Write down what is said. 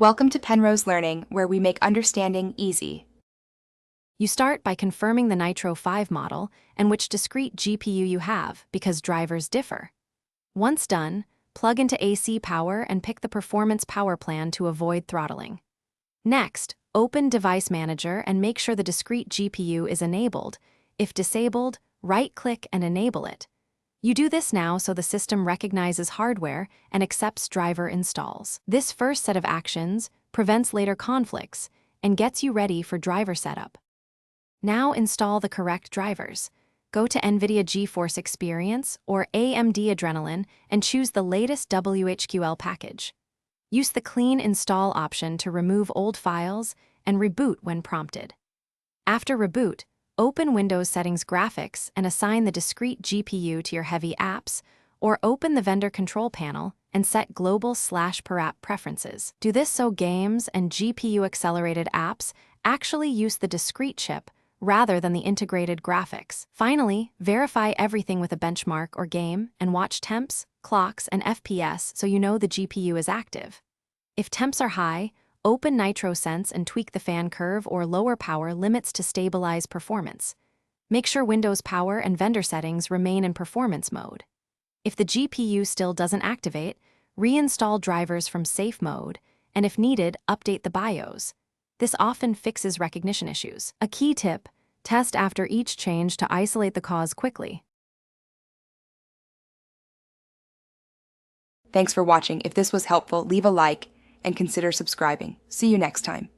Welcome to Penrose Learning, where we make understanding easy. You start by confirming the Nitro 5 model and which discrete GPU you have, because drivers differ. Once done, plug into AC power and pick the Performance Power Plan to avoid throttling. Next, open Device Manager and make sure the discrete GPU is enabled. If disabled, right-click and enable it. You do this now so the system recognizes hardware and accepts driver installs. This first set of actions prevents later conflicts and gets you ready for driver setup. Now install the correct drivers. Go to NVIDIA GeForce Experience or AMD Adrenalin and choose the latest WHQL package. Use the Clean Install option to remove old files and reboot when prompted. After reboot, open Windows Settings Graphics and assign the discrete GPU to your heavy apps, or open the vendor control panel and set global/per-app preferences. Do this so games and GPU-accelerated apps actually use the discrete chip rather than the integrated graphics. Finally, verify everything with a benchmark or game and watch temps, clocks, and FPS so you know the GPU is active. If temps are high, open Nitro Sense and tweak the fan curve or lower power limits to stabilize performance. Make sure Windows Power and vendor settings remain in performance mode. If the GPU still doesn't activate, reinstall drivers from safe mode, and if needed, update the BIOS. This often fixes recognition issues. A key tip: test after each change to isolate the cause quickly. Thanks for watching. If this was helpful, leave a like and consider subscribing. See you next time.